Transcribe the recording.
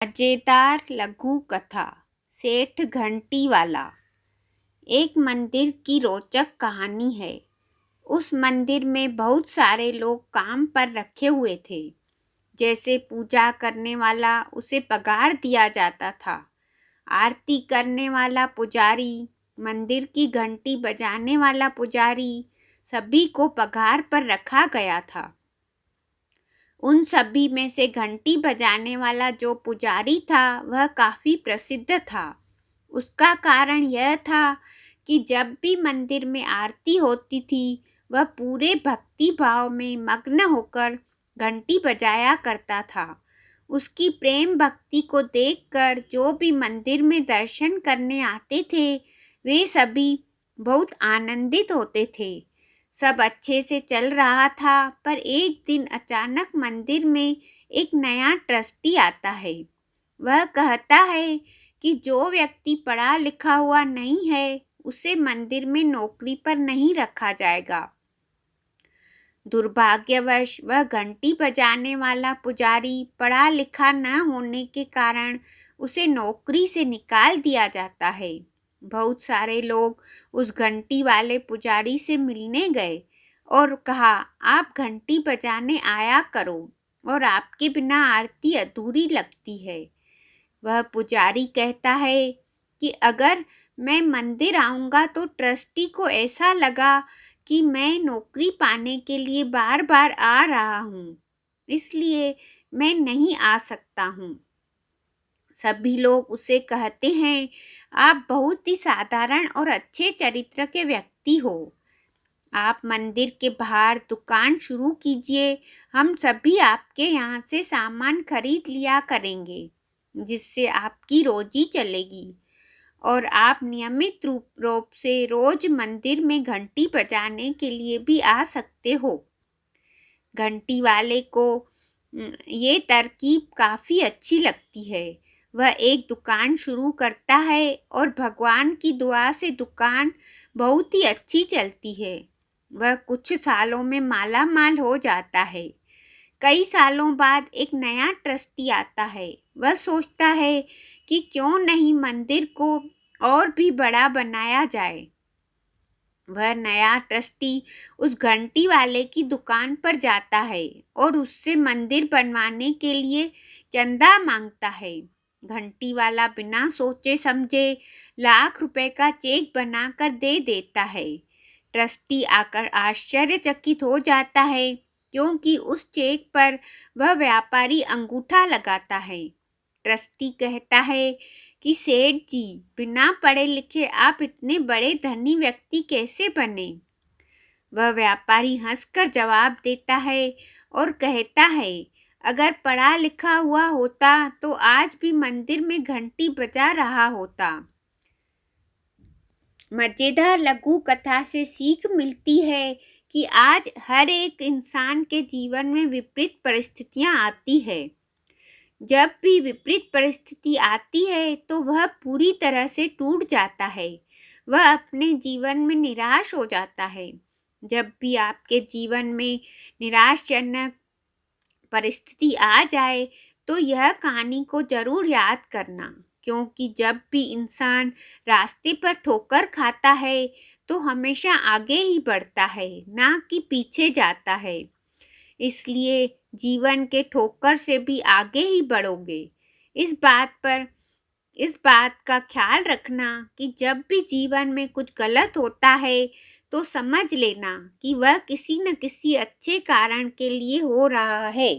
मजेदार लघु कथा सेठ घंटी वाला। एक मंदिर की रोचक कहानी है। उस मंदिर में बहुत सारे लोग काम पर रखे हुए थे। जैसे पूजा करने वाला उसे पगार दिया जाता था, आरती करने वाला पुजारी, मंदिर की घंटी बजाने वाला पुजारी, सभी को पगार पर रखा गया था। उन सभी में से घंटी बजाने वाला जो पुजारी था वह काफ़ी प्रसिद्ध था। उसका कारण यह था कि जब भी मंदिर में आरती होती थी वह पूरे भक्ति भाव में मग्न होकर घंटी बजाया करता था। उसकी प्रेम भक्ति को देखकर जो भी मंदिर में दर्शन करने आते थे वे सभी बहुत आनंदित होते थे। सब अच्छे से चल रहा था, पर एक दिन अचानक मंदिर में एक नया ट्रस्टी आता है। वह कहता है कि जो व्यक्ति पढ़ा लिखा हुआ नहीं है उसे मंदिर में नौकरी पर नहीं रखा जाएगा। दुर्भाग्यवश वह घंटी बजाने वाला पुजारी पढ़ा लिखा न होने के कारण उसे नौकरी से निकाल दिया जाता है। बहुत सारे लोग उस घंटी वाले पुजारी से मिलने गए और कहा, आप घंटी बजाने आया करो और आपके बिना आरती अधूरी लगती है। वह पुजारी कहता है कि अगर मैं मंदिर आऊँगा तो ट्रस्टी को ऐसा लगा कि मैं नौकरी पाने के लिए बार बार आ रहा हूँ, इसलिए मैं नहीं आ सकता हूँ। सभी लोग उसे कहते हैं, आप बहुत ही साधारण और अच्छे चरित्र के व्यक्ति हो। आप मंदिर के बाहर दुकान शुरू कीजिए, हम सभी आपके यहाँ से सामान खरीद लिया करेंगे, जिससे आपकी रोजी चलेगी और आप नियमित रूप से रोज मंदिर में घंटी बजाने के लिए भी आ सकते हो। घंटी वाले को ये तरकीब काफ़ी अच्छी लगती है। वह एक दुकान शुरू करता है और भगवान की दुआ से दुकान बहुत ही अच्छी चलती है। वह कुछ सालों में माला माल हो जाता है। कई सालों बाद एक नया ट्रस्टी आता है। वह सोचता है कि क्यों नहीं मंदिर को और भी बड़ा बनाया जाए। वह नया ट्रस्टी उस घंटी वाले की दुकान पर जाता है और उससे मंदिर बनवाने के लिए चंदा मांगता है। घंटी वाला बिना सोचे समझे ₹1,00,000 का चेक बनाकर दे देता है। ट्रस्टी आकर आश्चर्यचकित हो जाता है, क्योंकि उस चेक पर वह व्यापारी अंगूठा लगाता है। ट्रस्टी कहता है कि सेठ जी, बिना पढ़े लिखे आप इतने बड़े धनी व्यक्ति कैसे बने? वह व्यापारी हंसकर जवाब देता है और कहता है, अगर पढ़ा लिखा हुआ होता तो आज भी मंदिर में घंटी बजा रहा होता। मजेदार लघु कथा से सीख मिलती है कि आज हर एक इंसान के जीवन में विपरीत परिस्थितियां आती है। जब भी विपरीत परिस्थिति आती है तो वह पूरी तरह से टूट जाता है। वह अपने जीवन में निराश हो जाता है। जब भी आपके जीवन में निराशजनक परिस्थिति आ जाए तो यह कहानी को ज़रूर याद करना, क्योंकि जब भी इंसान रास्ते पर ठोकर खाता है तो हमेशा आगे ही बढ़ता है, ना कि पीछे जाता है। इसलिए जीवन के ठोकर से भी आगे ही बढ़ोगे। इस बात का ख्याल रखना कि जब भी जीवन में कुछ गलत होता है तो समझ लेना कि वह किसी न किसी अच्छे कारण के लिए हो रहा है।